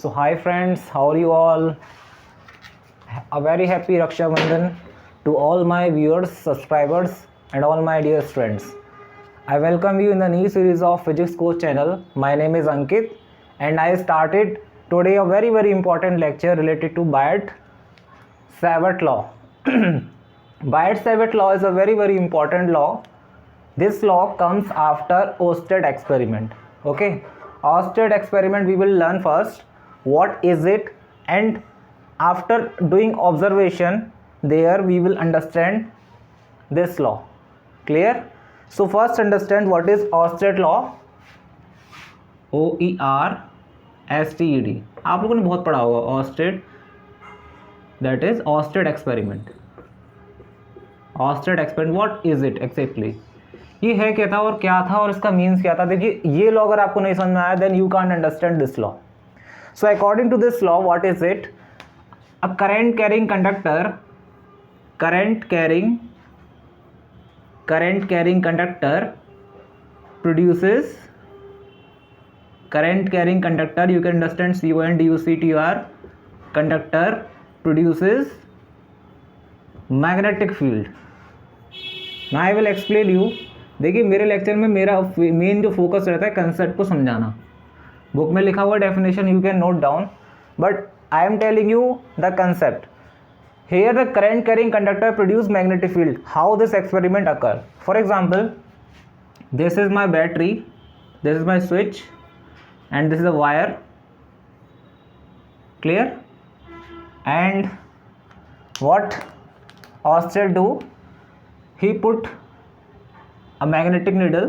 So hi friends, how are you all? A very happy Raksha Bandhan to all my viewers, subscribers and all my dear friends. I welcome you in the new series of Physics Coach channel. My name is Ankit and I started today a very important lecture related to Biot-Savart law. Biot-Savart law is a very important law. This law comes after Oersted experiment. Okay, Oersted experiment we will learn first what is it, and after doing observation there we will understand this law. Clear? So first understand what is Oersted law. OERSTED आप लोगों ने बहुत पढ़ा होगा Oersted, that is Oersted experiment. Oersted experiment, what is it exactly? ये है क्या था और क्या था और इसका मीन्स क्या था. देखिए ये लॉ अगर आपको नहीं समझ में आया then you can't understand this law. So according to this law what is it? A current carrying conductor produces current carrying conductor, you can understand CONDUCTR, conductor produces magnetic field. Now I will explain you. देखिए मेरे lecture में मेरा main जो focus रहता है concept को समझाना. Book में लिखा हुआ definition you can note down, but I am telling you the concept. Here the current carrying conductor produce magnetic field. How this experiment occur? For example, this is my battery, this is my switch, and this is a wire. Clear? And what Oersted do? He put a magnetic needle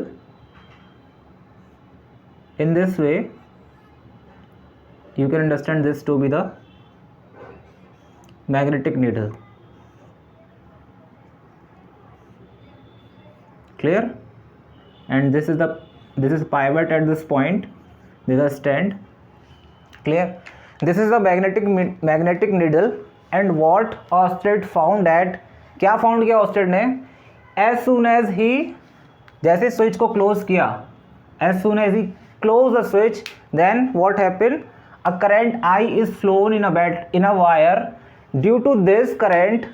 in this way. You can understand this to be the magnetic needle. Clear? And this is pivot at this point, this is a stand. Clear? This is the magnetic needle. And what Oersted found that, क्या found किया Oersted ने? as soon as he जैसे switch को close किया, as soon as he close the switch, then what happened? A current I is flown in a wire. Due to this current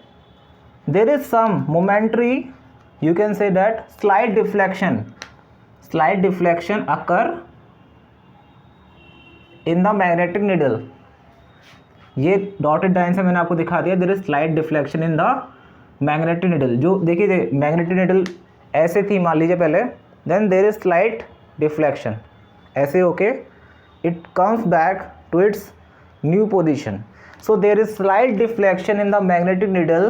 there is some momentary, you can say that slight deflection occur in the magnetic needle. ये dotted line से मैंने आपको दिखा दिया. There is slight deflection in the magnetic needle. जो देखिए magnetic needle ऐसे थी मान लीजिए पहले, then there is slight deflection ऐसे होके it comes back to its new position. So there is slight deflection in the magnetic needle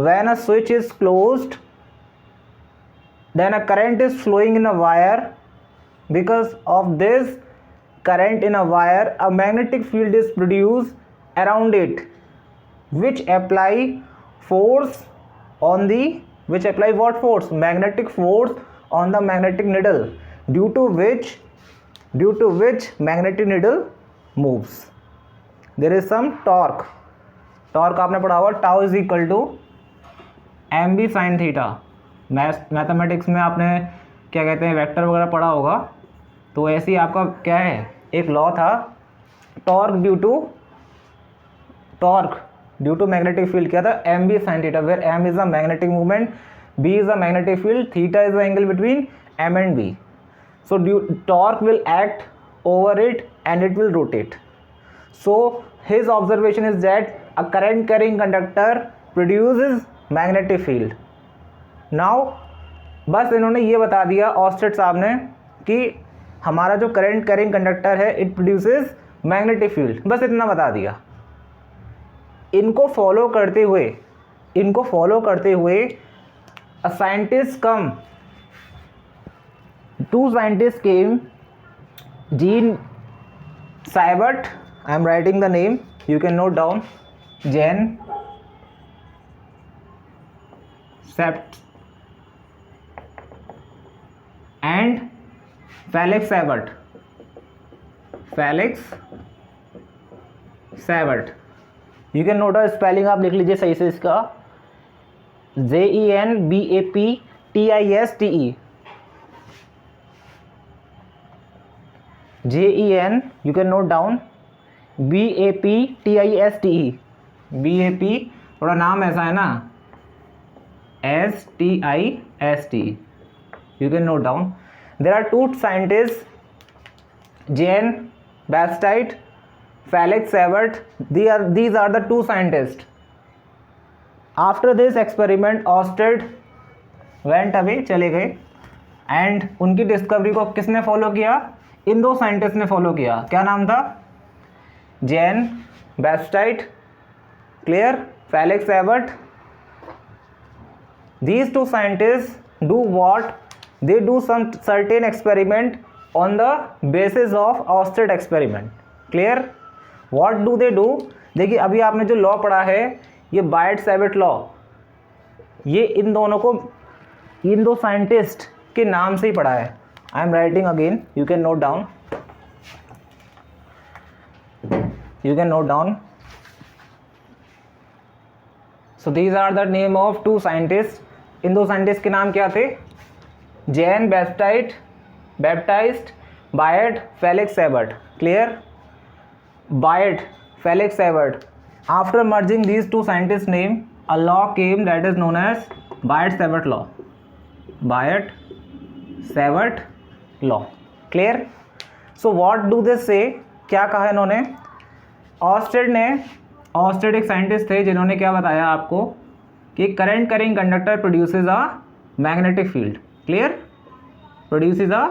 when a switch is closed. Then a current is flowing in a wire. Because of this current in a wire, a magnetic field is produced around it, which apply force on the magnetic force on the magnetic needle, due to which magnetic needle moves. There is some torque आपने पढ़ा हुआ, tau is equal to M B sine theta. Mathematics में आपने क्या कहते हैं vector वगैरह पढ़ा होगा. तो ऐसे ही आपका क्या है एक लॉ था, torque due to magnetic field क्या था, M B sine theta, where M is the magnetic movement, B is the magnetic field, theta is the angle between M and B. So torque will act over it and it will rotate. So his observation is that a current carrying conductor produces magnetic field. Now बस इन्होंने ये बता दिया Oersted साहब ने कि हमारा जो करंट कैरिंग कंडक्टर है इट प्रोड्यूसेस मैग्नेटिक फील्ड. बस इतना बता दिया. इनको फॉलो करते हुए a scientist come, two scientists came, Jean Savart, I am writing the name, you can note down, Jean Savart and Felix Savart. You can note down spelling आप लिख लीजिए सही से इसका, JENBAPTISTE. JEN, you can note down BAPTISTE, BAP थोड़ा नाम ऐसा है ना, STIST, you can note down. There are two scientists, Jane Bastide, Felix Savart. These are the two scientists. After this experiment, Oersted went away, चले गए, and उनकी discovery को किसने फॉलो किया? इन दो साइंटिस्ट ने फॉलो किया. क्या नाम था? Jean Baptiste, clear, Felix Savart. These two scientists do what? They do some certain experiment on the basis of Oersted experiment. Clear? What do they do? देखिए अभी आपने जो लॉ पढ़ा है ये बायट सेवर्ट लॉ, ये इन दोनों को, इन दो साइंटिस्ट के नाम से ही पढ़ा है. I am writing again, you can note down, you can note down. So these are the name of two scientist. इन दो साइंटिस्ट के नाम क्या थे? Jean Baptiste, Biot, Felix Savart. Clear? Biot, Felix Savart. After merging these two scientists' name, a law came that is known as Biot-Savart law. Biot-Savart law. Clear? So what do they say? क्या कहा इन्होंने? Oersted एक scientist थे जिन्होंने क्या बताया आपको कि current carrying conductor produces a magnetic field. Clear? Produces a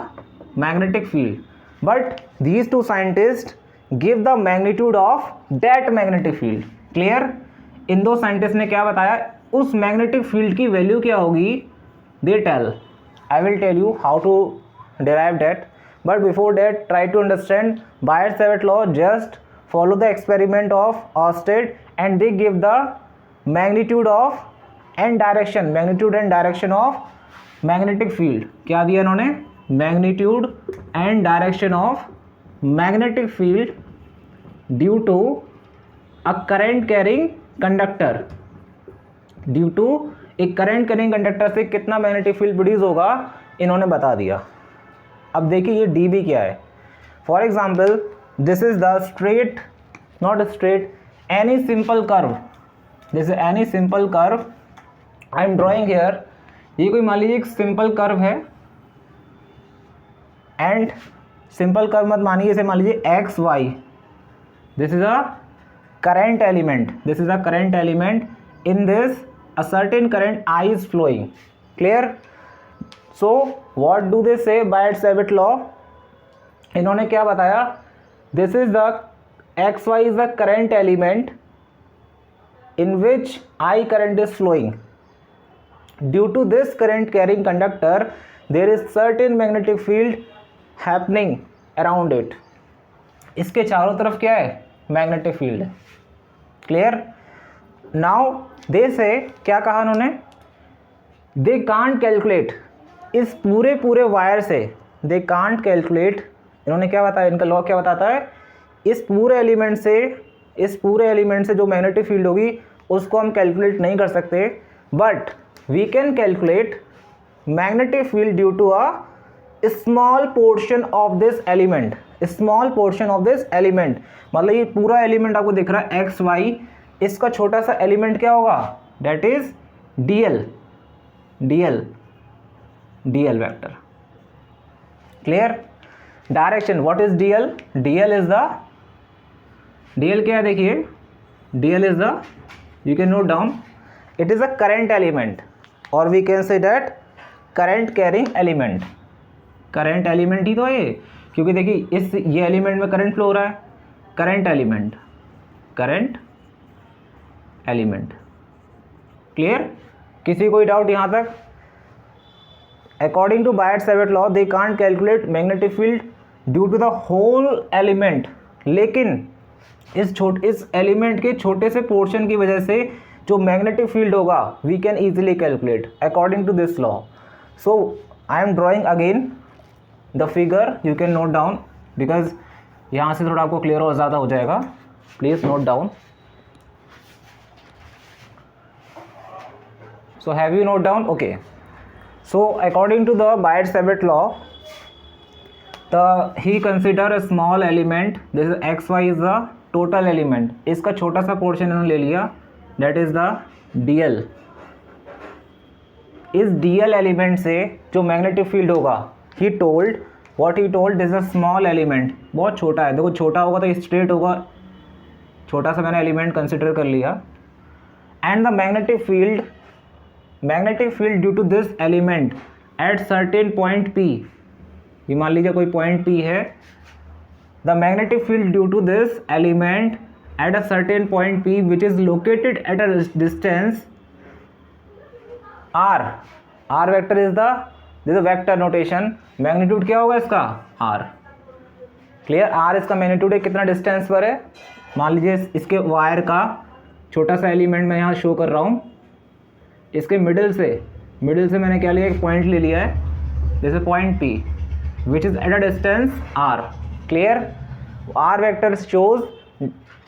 magnetic field. But these two scientist give the magnitude of that magnetic field. Clear? इन दो साइंटिस्ट ने क्या बताया? उस मैग्नेटिक फील्ड की वैल्यू क्या होगी? They tell. I will tell you how to derive that, but before that try to understand Biot Savart law. Just follow the experiment of Oersted and they give the magnitude of and direction of magnetic field. क्या दिया इन्होंने? magnitude and direction of magnetic field due to a current carrying conductor. Due to एक current carrying conductor से कितना magnetic field produce होगा इन्होंने बता दिया. अब देखिए ये dB क्या है. For example this is the straight, not straight, any simple curve. This is any simple curve I am drawing here. ये कोई मान लीजिए एक सिंपल कर्व है, एंड सिंपल कर्व मत मानिए, इसे मान लीजिए X Y. This is a current element, this is a current element. In this a certain current I is flowing. Clear? So what do they say? Biot Savart law. इन्होंने क्या बताया? This is the XY is the current element in which I current is flowing. Due to this current carrying conductor, there is certain magnetic field happening around it. इसके चारों तरफ क्या है? Magnetic field है. Clear? Now they say, क्या कहा उन्होंने? They can't calculate. इस पूरे वायर से they can't calculate. इन्होंने क्या बताया? इनका लॉ क्या बताता है? इस पूरे एलिमेंट से जो मैग्नेटिक फील्ड होगी उसको हम कैलकुलेट नहीं कर सकते, but we can calculate magnetic field due to a small portion of this element. Small portion of this element मतलब ये पूरा एलिमेंट आपको दिख रहा है एक्स वाई, इसका छोटा सा एलिमेंट क्या होगा? That is DL vector. Clear? Direction, what is DL? DL क्या है? देखिए DL is the, you can note down, it is a current element, और we can say that current carrying element. Current element ही तो है, क्योंकि देखिए ये एलिमेंट में करंट फ्लो हो रहा है. Current element. क्लियर? किसी कोई डाउट यहाँ तक? According to Biot-Savart law, they can't calculate magnetic field due to the whole element. लेकिन इस एलिमेंट के छोटे से पोर्शन की वजह से जो मैग्नेटिक फील्ड होगा we can easily calculate according to this law. So I am drawing again the figure. You can note down because यहाँ से थोड़ा आपको क्लियर और ज़्यादा हो जाएगा. Please note down. So have you note down? Okay. So according to the Biot-Savart law, he consider a small element. This is xy is the total element, इसका छोटा सा पोर्शन इन्होंने ले लिया, दैट इज द डीएल। इस DL element से जो magnetic field होगा, he told what he told is a small element, बहुत छोटा है। देखो छोटा होगा तो स्ट्रेट होगा, छोटा सा मैंने एलिमेंट कंसिडर कर लिया। And the magnetic field due to this element at certain point P, ये मान लीजिए कोई पॉइंट पी है, the magnetic field due to this element at a certain point P which is located at a distance R, R vector is the, this vector notation, magnitude क्या होगा इसका, R. Clear, R इसका magnitude है, कितना distance पर है, मान लीजिए इसके वायर का छोटा सा एलिमेंट मैं यहाँ शो कर रहा हूँ, इसके मिडिल से मैंने क्या लिया, एक पॉइंट ले लिया है, जैसे point P which is at a distance R. Clear, R vector shows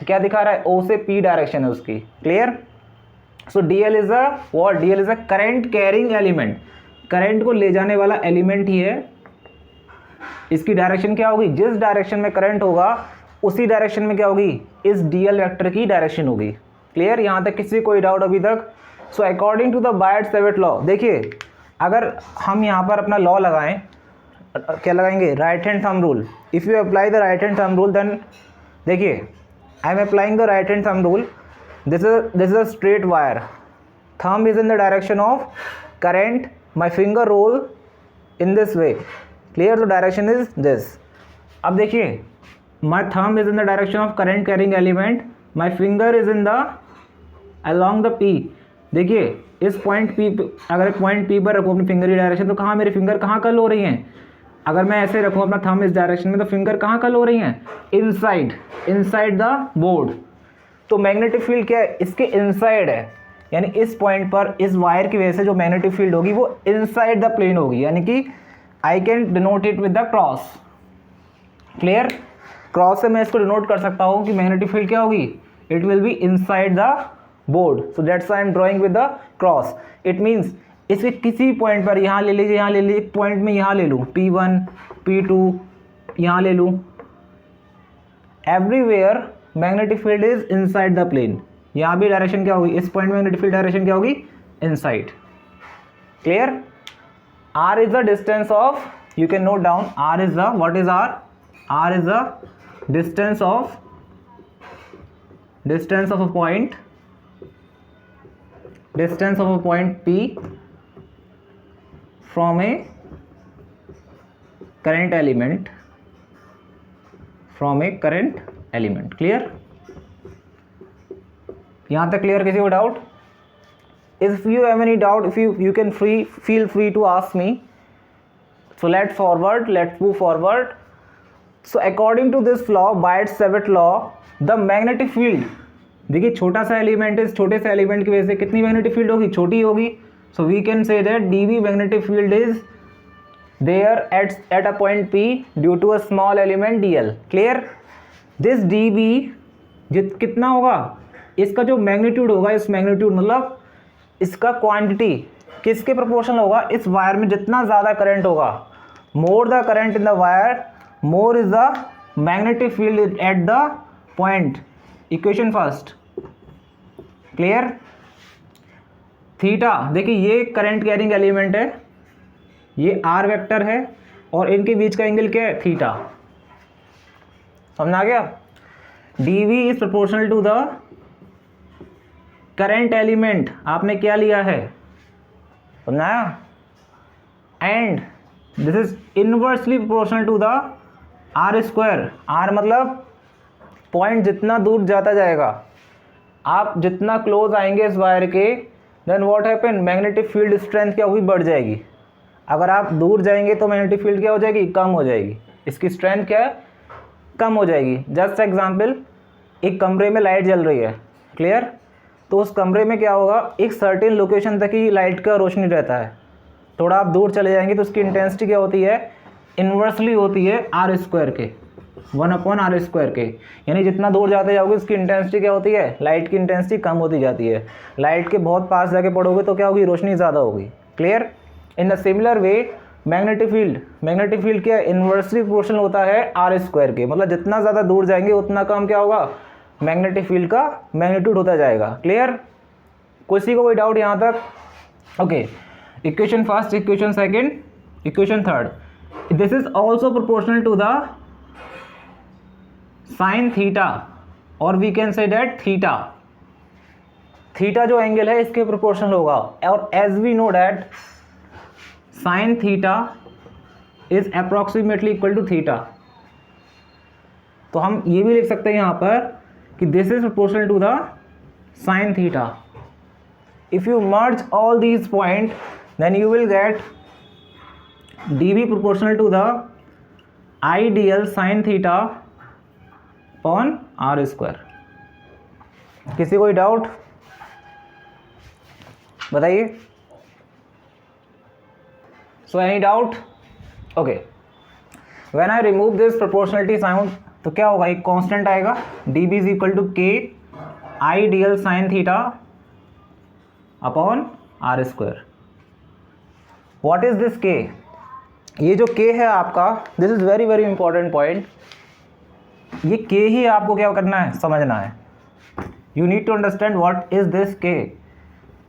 क्या दिखा रहा है, ओ से पी डायरेक्शन है उसकी। Clear, so DL is a what, DL is a current carrying element, current को ले जाने वाला एलिमेंट ही है। इसकी डायरेक्शन क्या होगी, जिस डायरेक्शन में करंट होगा उसी डायरेक्शन में क्या होगी, इस डीएल वेक्टर की डायरेक्शन होगी। क्लियर, यहाँ तक किसी कोई डाउट अभी तक? So according to the Biot Savart law, देखिए अगर हम यहाँ पर अपना लॉ लगाएं, क्या लगाएंगे, right hand thumb rule. If you apply the right hand thumb rule, then देखिए I am applying the right hand thumb rule, this is a straight wire, thumb is in the direction of current, my finger roll in this way, clear, the direction is this। अब देखिए my thumb is in the direction of current carrying element, my finger is in the along the P। देखिए इस point P, अगर point P पर रखूँ अपनी finger की direction, तो कहाँ मेरी फिंगर कहाँ कल हो रही हैं, अगर मैं ऐसे रखूँ अपना थंब इस डायरेक्शन में, तो फिंगर कहाँ कल हो रही हैं, इनसाइड द बोर्ड। तो मैग्नेटिक फील्ड क्या है, इसके इनसाइड है, यानी इस पॉइंट पर इस वायर की वजह से जो मैग्नेटिक फील्ड होगी वो इनसाइड द प्लेन होगी, यानी कि I can denote it with the cross. Clear, cross से मैं इसको डिनोट कर सकता हूँ कि मैग्नेटिक फील्ड क्या होगी, it will be inside the board, so that's I am drawing with the cross. It means इसके किसी पॉइंट पर, यहाँ ले लीजिए, पॉइंट में यहाँ ले लूँ P1 P2, यहाँ ले लूँ, everywhere magnetic field is inside the plane. यहाँ भी डायरेक्शन क्या होगी, इस पॉइंट में मैग्नेटिक फील्ड डायरेक्शन क्या होगी, inside. Clear, R is the distance of, you can note down, R is the, what is R, R is the distance of a point, distance of a point P from a current element, from a current element. Clear, यहाँ तक clear, किसी को doubt? If you have any doubt, if you can feel free to ask me. So let's move forward. So according to this law, बायट-सैविट law, the magnetic field, देखिए छोटा सा element है, इस छोटे से एलिमेंट की वजह से कितनी मैग्नेटिक फील्ड होगी, छोटी होगी। So we can say that dB magnetic field is there at a point P due to a small element dl। clear, this dB कितना होगा, इसका जो मैग्नीट्यूड होगा, इस मैग्नीट्यूड मतलब इसका क्वांटिटी किसके प्रोपोर्शनल होगा, इस वायर में जितना ज़्यादा करंट होगा, more the current in the wire, more is the magnetic field at the point. Equation first. Clear, theta, देखिए ये करंट कैरिंग एलिमेंट है, ये आर वेक्टर है, और इनके बीच का एंगल क्या है, थीटा। समझ आ गया, dV इज proportional to the current element, आपने क्या लिया है, समझाया, and this is inversely proportional to the R square. R मतलब पॉइंट जितना दूर जाता जाएगा, आप जितना क्लोज आएंगे इस वायर के, then what happen, magnetic field strength क्या होगी, बढ़ जाएगी। अगर आप दूर जाएंगे तो मैग्नेटिक फील्ड क्या हो जाएगी, कम हो जाएगी, इसकी स्ट्रेंथ क्या है, कम हो जाएगी। जस्ट एग्जांपल, एक कमरे में लाइट जल रही है, क्लियर, तो उस कमरे में क्या होगा, एक सर्टेन लोकेशन तक ही लाइट का रोशनी रहता है, थोड़ा आप दूर चले जाएंगे तो उसकी इंटेंसिटी क्या होती है, इन्वर्सली होती है आर स्क्वायर के, 1/r स्क्वायर के, यानी जितना दूर जाते जाओगे उसकी इंटेंसिटी क्या होती है, लाइट की इंटेंसिटी कम होती जाती है। लाइट के बहुत पास जाके पड़ोगे तो क्या होगी, रोशनी ज़्यादा होगी। Clear, in the similar way magnetic field क्या इन्वर्सली प्रोपोर्शनल होता है आर स्क्वायर के, मतलब जितना ज़्यादा दूर जाएंगे उतना कम क्या होगा, मैग्नेटिक फील्ड का मैग्नीट्यूड होता जाएगा। क्लियर? किसी को कोई डाउट यहाँ तक? Okay, equation first, equation second, equation third, this is also proportional to the sine theta और we can say that theta, theta जो एंगल है इसके प्रोपोर्शनल होगा। और as we know that sine theta is approximately equal to theta, तो हम ये भी लिख सकते हैं यहाँ पर कि this is proportional to the sine theta. If you merge all these point then you will get dv proportional to the ideal sin theta upon r square। किसी कोई डाउट बताइए? So any doubt? Okay, when I remove this proportionality sine तो क्या होगा, एक constant आएगा db is equal to k I dl sine theta upon r square. What is this k? ये जो k है आपका, this is very very important point, ये k ही आपको क्या करना है, समझना है। You need to understand what is this k,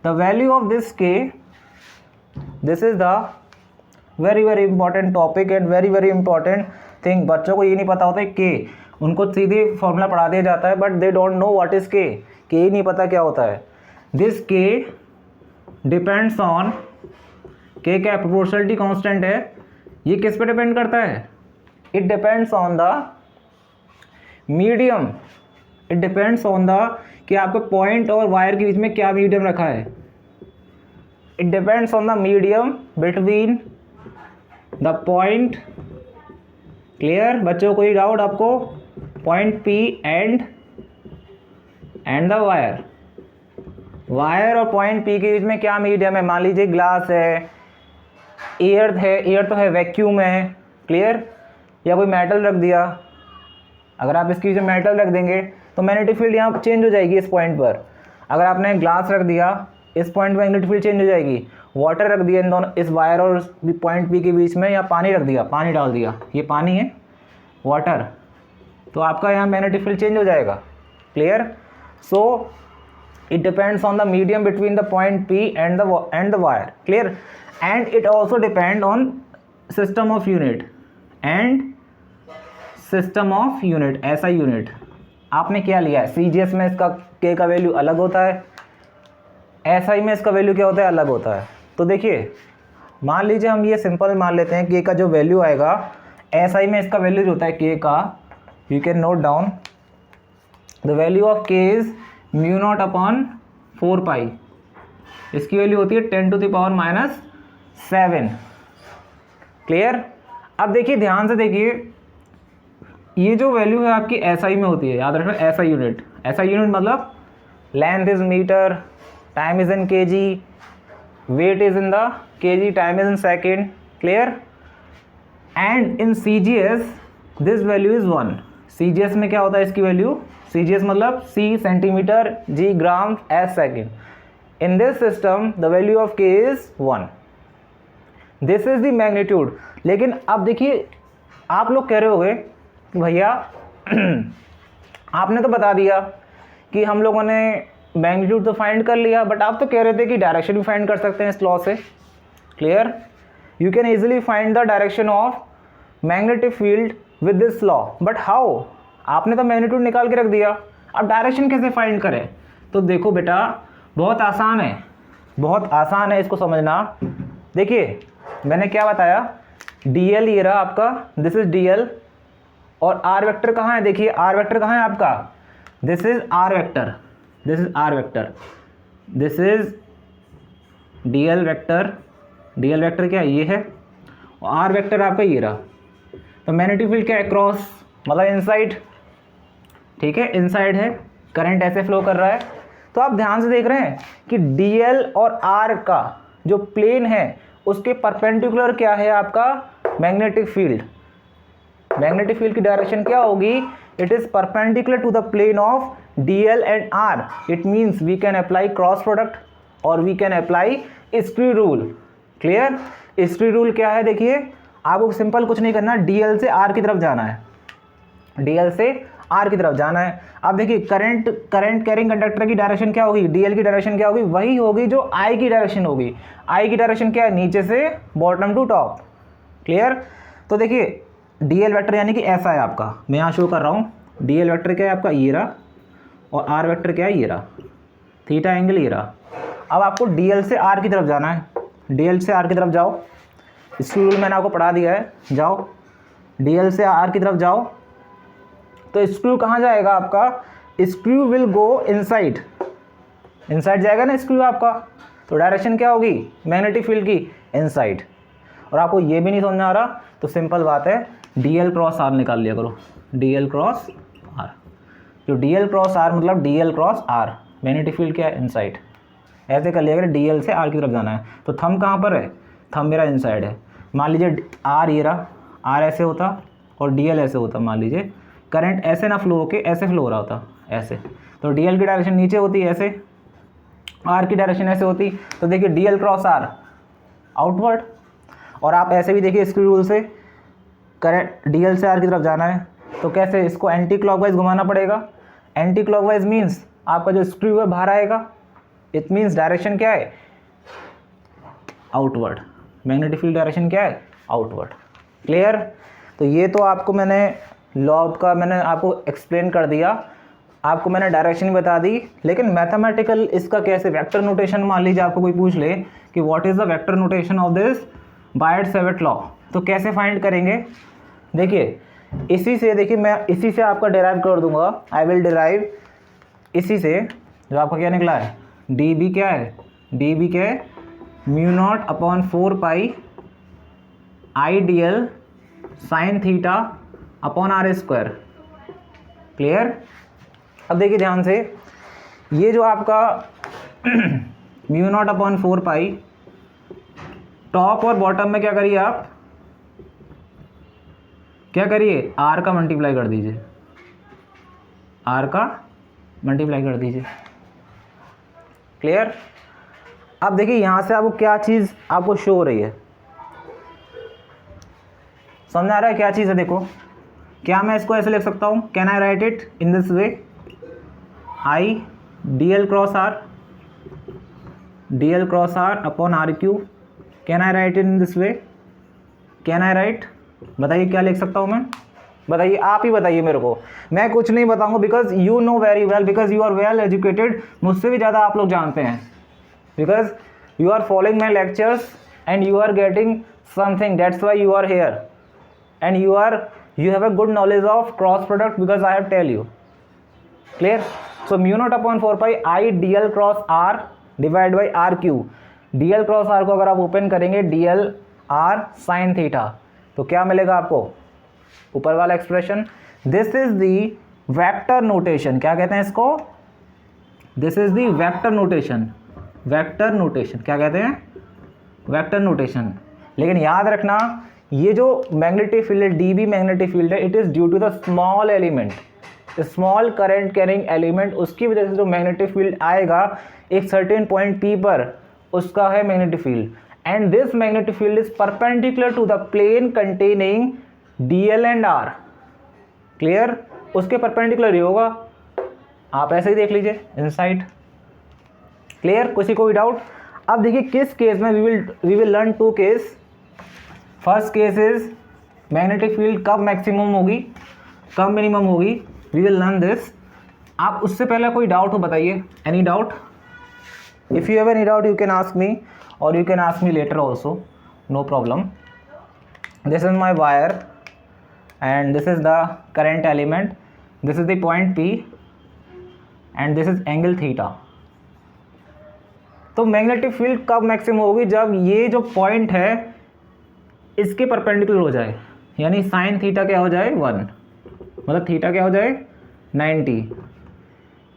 the value of this k, this is the very very important topic and very very important thing. बच्चों को ये नहीं पता होता है k, उनको सीधे फॉर्मूला पढ़ा दिया जाता है but they don't know what is k, ही नहीं पता क्या होता है। This k depends on, k क्या प्रोपोर्शनलिटी कांस्टेंट है, ये किस पे डिपेंड करता है? It depends on the medium, it depends on the कि आपके पॉइंट और वायर के बीच में क्या मीडियम रखा है। It depends on the medium between the point. Clear बच्चों, कोई डाउट आपको? Point P and the wire, wire और पॉइंट P के बीच में क्या मीडियम है? मान लीजिए ग्लास है, एयर है, एयर तो है, वैक्यूम है। क्लियर? या कोई मेटल रख दिया, अगर आप इसकी जो मेटल रख देंगे तो मैग्नेटिक फील्ड यहाँ चेंज हो जाएगी इस पॉइंट पर। अगर आपने ग्लास रख दिया इस पॉइंट पर मैग्नेटिक फील्ड चेंज हो जाएगी। वाटर रख दिया इन दोनों, इस वायर और पॉइंट P के बीच में, या पानी रख दिया, पानी डाल दिया, ये पानी है वाटर, तो आपका यहाँ मैग्नेटिक फील्ड चेंज हो जाएगा। Clear? So it depends on the medium between the point P and the wire. Clear? And it also depend on system of unit and system of unit, SI unit। आपने क्या लिया है? CGS में इसका K का value अलग होता है, SI में इसका वैल्यू क्या होता है, अलग होता है। तो देखिए, मान लीजिए हम ये सिंपल मान लेते हैं K का जो वैल्यू आएगा, SI में इसका वैल्यू जो होता है K का, you can note down the value of K is mu naught upon 4 पाई, इसकी वैल्यू होती है 10 टू द पावर -7। क्लियर? अब देखिए, ध्यान से देखिए, ये जो वैल्यू है आपकी SI में होती है, याद रखना SI यूनिट। SI यूनिट मतलब length is metre, time is in kg, weight is in the kg, time is in second. Clear? And in CGS this value is 1। CGS में क्या होता है इसकी वैल्यू? CGS मतलब C centimetre, G gram, S second. In this system the value of K is 1। This is the magnitude. लेकिन अब देखिए, आप लोग कह रहे होंगे कि भैया आपने तो बता दिया कि हम लोगों ने मैग्नीट्यूड तो फाइंड कर लिया, बट आप तो कह रहे थे कि डायरेक्शन भी फाइंड कर सकते हैं इस लॉ से। Clear? You can easily find the direction of magnetic field with this law, but how? आपने तो मैग्नीट्यूड निकाल के रख दिया, अब डायरेक्शन कैसे फाइंड करें? तो देखो बेटा, बहुत आसान है, बहुत आसान है इसको समझना। देखिए, मैंने क्या बताया, dl ये रहा आपका, दिस इज dl, और r वेक्टर कहाँ है? देखिए r वेक्टर कहाँ है आपका? This is r vector, this is r vector, this is dl vector. dl vector क्या है? ये है, और r वेक्टर आपका ये रहा। तो मैग्नेटिक फील्ड क्या है? क्रॉस, मतलब इनसाइड। ठीक है, इनसाइड है, करंट ऐसे फ्लो कर रहा है। तो आप ध्यान से देख रहे हैं कि dl और r का जो प्लेन है उसके परपेंडिकुलर क्या है आपका? Magnetic field. मैग्नेटिक फील्ड की डायरेक्शन क्या होगी? It is perpendicular to the plane of dl and r। It means we can apply cross product और we can apply screw rule. Clear? Screw rule क्या है? देखिए, आपको सिंपल कुछ नहीं करना, dl से r की तरफ जाना है, dl से आर की तरफ जाना है। अब देखिए करंट कैरिंग कंडक्टर की डायरेक्शन क्या होगी, डीएल की डायरेक्शन क्या होगी, वही होगी जो आई की डायरेक्शन होगी। आई की डायरेक्शन क्या है, नीचे से बॉटम टू टॉप। क्लियर। तो देखिए डीएल वेक्टर यानी कि ऐसा है आपका, मैं यहाँ शो कर रहा हूँ। डीएल वेक्टर क्या है आपका, ये रहा, और आर वेक्टर क्या है, ये रहा, थीटा एंगल ये रहा। अब आपको डीएल से आर की तरफ जाना है, डीएल से आर की तरफ जाओ, इसकी रूल मैंने आपको पढ़ा दिया है, जाओ डीएल से आर की तरफ जाओ। तो स्क्रू कहाँ जाएगा आपका, screw will go inside, inside जाएगा ना स्क्रू आपका, तो डायरेक्शन क्या होगी मैग्नेटिक फील्ड की, इनसाइड। और आपको ये भी नहीं समझ में आ रहा तो सिंपल बात है, डीएल क्रॉस आर निकाल लिया करो, डीएल क्रॉस आर। जो डीएल क्रॉस आर मतलब DL cross R, magnetic field क्या है, इनसाइड। ऐसे कर लिया करें, डीएल से आर की तरफ जाना है। तो थंब कहाँ पर है, थंब मेरा इनसाइड है। मान लीजिए आर ये रहा, आर ऐसे होता और डीएल ऐसे होता, मान लीजिए करंट ऐसे ना फ्लो होके ऐसे फ्लो हो रहा होता, ऐसे, तो डीएल की डायरेक्शन नीचे होती ऐसे, आर की डायरेक्शन ऐसे होती। तो देखिए डीएल क्रॉस आर आउटवर्ड। और आप ऐसे भी देखिए इसकी रूल से, करंट डीएल से आर की तरफ जाना है तो कैसे, इसको एंटी क्लॉकवाइज घुमाना पड़ेगा। एंटी क्लॉकवाइज मीन्स आपका जो स्क्रू है बाहर आएगा, इट मीन्स डायरेक्शन क्या है, आउटवर्ड। मैग्नेटिक फील्ड डायरेक्शन क्या है, आउटवर्ड। क्लियर। तो ये तो आपको मैंने लॉ का मैंने आपको एक्सप्लेन कर दिया, आपको मैंने डायरेक्शन भी बता दी, लेकिन मैथमेटिकल इसका कैसे, वेक्टर नोटेशन मान लीजिए आपको कोई पूछ ले कि what is the vector notation of this Biot Savart law, तो कैसे फाइंड करेंगे। देखिए इसी से, देखिए मैं इसी से आपका डिराइव कर दूंगा, आई विल डिराइव इसी से, जो आपका क्या निकला है, डी बी क्या है, डी बी क्या है, mu naught upon 4 pi I D L sine theta upon R square. Clear. अब देखिए ध्यान से, ये जो आपका mu naught upon 4 pi, top और बॉटम में क्या करिए आप, क्या करिए, आर का मल्टीप्लाई कर दीजिए, आर का मल्टीप्लाई कर दीजिए। क्लियर। अब देखिए यहां से आपको क्या चीज़ आपको शो हो रही है, समझ आ रहा है क्या चीज़ है। देखो क्या मैं इसको ऐसे लिख सकता हूँ, can I write it in this way, I D L cross R, D L cross R upon R cube, can I write it in this way, can I write, बताइए क्या लिख सकता हूँ मैं, बताइए, आप ही बताइए मेरे को, मैं कुछ नहीं बताऊँगा, because you know very well, because you are well educated, मुझसे भी ज़्यादा आप लोग जानते हैं, because you are following my lectures and you are getting something, that's why you are here, and you have a good knowledge of cross product because I have tell you. Clear. So mu naught upon 4 pi I dl cross r divided by r q, dl cross r को अगर आप open करेंगे dl r sin theta, तो क्या मिलेगा आपको, ऊपर वाला expression. This is the vector notation, क्या कहते हैं इसको, this is the vector notation, vector notation क्या कहते हैं, वेक्टर नोटेशन। लेकिन याद रखना ये जो मैग्नेटिक फील्ड है, डीबी मैग्नेटिक फील्ड है, it is due to the small element, small current carrying element, उसकी वजह से जो मैग्नेटिक फील्ड आएगा एक सर्टेन पॉइंट पी पर, उसका है magnetic field, and this magnetic field is perpendicular to the plane containing D L and R. Clear. उसके परपेंडिकुलर ही होगा, आप ऐसे ही देख लीजिए इनसाइड। क्लियर। किसी को भी डाउट। अब देखिए किस केस में we will learn two case. First case is magnetic field कब मैक्सिमम होगी, कब मिनिमम होगी, वी विल लर्न दिस। आप उससे पहले कोई डाउट हो बताइए, any doubt, if you have any doubt you can ask me और you can ask me later also, no problem. This is my wire and this is the current element, this is the point P and this is angle theta. तो magnetic field कब maximum होगी, जब ये जो point है इसके perpendicular हो जाए, यानी साइन थीटा क्या हो जाए 1, मतलब थीटा क्या हो जाए 90।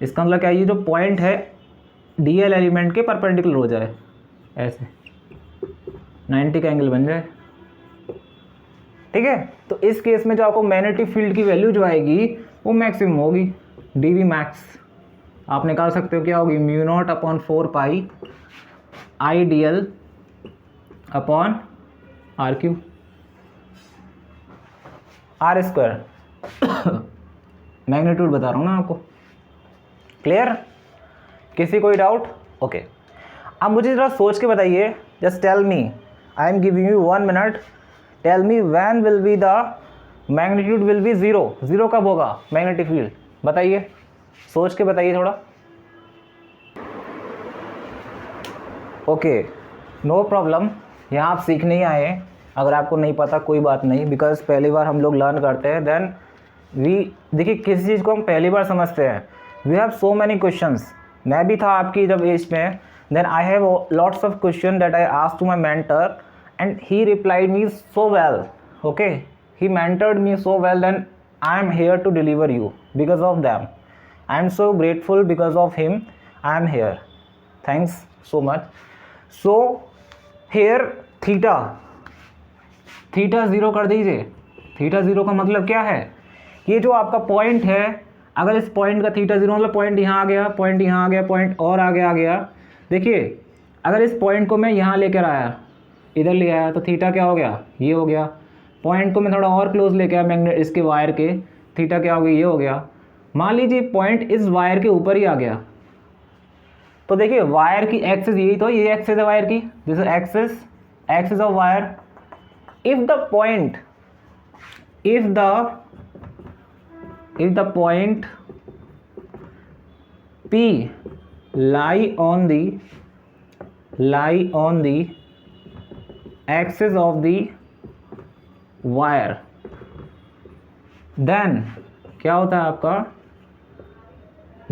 इसका मतलब क्या, ये जो पॉइंट है डी एल एलिमेंट के परपेंडिकुलर हो जाए, ऐसे 90 का एंगल बन जाए। ठीक है। तो इस केस में जो आपको मैग्नेटिक फील्ड की वैल्यू जो आएगी वो मैक्सिमम होगी, डी वी मैक्स। आप निकाल सकते हो क्या होगी, mu naught upon 4 pi I D L upon R cube, R square. Magnitude बता रहा हूँ ना आपको। क्लियर? किसी कोई डाउट? ओके, अब मुझे ज़रा सोच के बताइए, just tell me, I am giving you 1 minute, tell me when will be the magnitude will be zero. Zero कब होगा मैग्नेटिक फील्ड? बताइए, सोच के बताइए थोड़ा। ओके, नो प्रॉब्लम, यहाँ आप सीखने ही आए हैं। अगर आपको नहीं पता कोई बात नहीं, बिकॉज पहली बार हम लोग लर्न करते हैं, देन देखिए किसी चीज़ को हम पहली बार समझते हैं, we have so many questions. मैं भी था आपकी जब एज में, then I have lots of question that I asked to my mentor and he replied me so well. Okay, he mentored me so well, then I am here to deliver you because of them. I am so grateful because of him I am here. Thanks so much. So here theta 0 कर दीजिए। Theta 0 का मतलब क्या है? ये जो आपका point है, अगर इस पॉइंट का थीटा 0 मतलब पॉइंट यहाँ आ गया, पॉइंट यहाँ आ गया, पॉइंट और आगे आ गया। देखिए अगर इस पॉइंट को मैं यहाँ लेकर आया, इधर ले आया, तो थीटा क्या हो गया? ये हो गया। पॉइंट को मैं थोड़ा और क्लोज लेके आया मैग्नेट इसके वायर के, थीटा क्या हो गया? ये हो गया। मान लीजिए पॉइंट इस वायर के ऊपर ही आ गया, तो देखिए वायर की एक्सिस यही, तो ये एक्सिस है वायर की, this is axis of wire. If the point P lie on the axis of the wire, then क्या होता है आपका?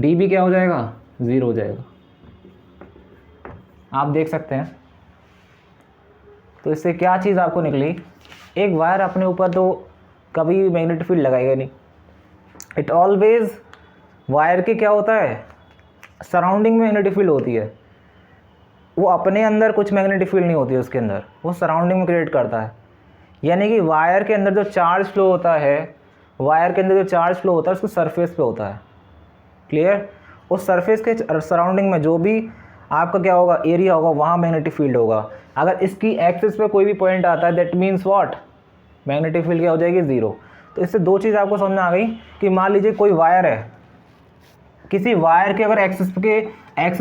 dB क्या हो जाएगा? 0 हो जाएगा। आप देख सकते हैं। तो इससे क्या चीज़ आपको निकली? एक वायर अपने ऊपर तो कभी मैग्नेटिक फील्ड लगाएगा नहीं। इट ऑलवेज, वायर के क्या होता है, सराउंडिंग में मैग्नेटिक फील्ड होती है। वो अपने अंदर कुछ मैग्नेटिक फील्ड नहीं होती है उसके अंदर, वो सराउंडिंग में क्रिएट करता है। यानी कि वायर के अंदर जो चार्ज फ्लो होता है, उसको सरफेस पे होता है। क्लियर? उस सरफेस के सराउंडिंग में जो भी आपका क्या होगा, एरिया होगा, वहाँ मैग्नेटिक फील्ड होगा। अगर इसकी एक्सिस पे कोई भी पॉइंट आता है, that means what? Magnetic field क्या हो जाएगी? 0। तो इससे दो चीज़ आपको समझ में आ गई कि मान लीजिए कोई वायर है, किसी वायर के अगर एक्सिस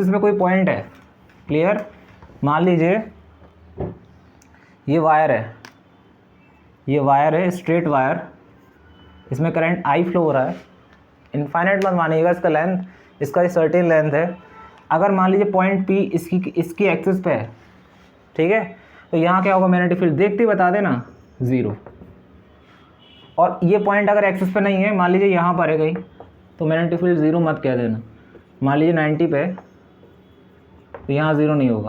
पे कोई पॉइंट है। क्लियर? मान लीजिए ये वायर है, स्ट्रेट वायर, इसमें करंट I फ्लो हो रहा है। इनफाइनाइट मत मानिएगा इसका लेंथ, इसका सर्टेन लेंथ है। अगर मान लीजिए पॉइंट P इसकी एक्सिस पे है, ठीक है, तो यहाँ क्या होगा? मैग्नेटिक फील्ड देखते ही बता देना 0। और ये पॉइंट अगर एक्सिस पे नहीं है, मान लीजिए यहाँ पर है कहीं, तो मैग्नेटिक फील्ड 0 मत कह देना। मान लीजिए 90 पे, तो यहाँ 0 नहीं होगा।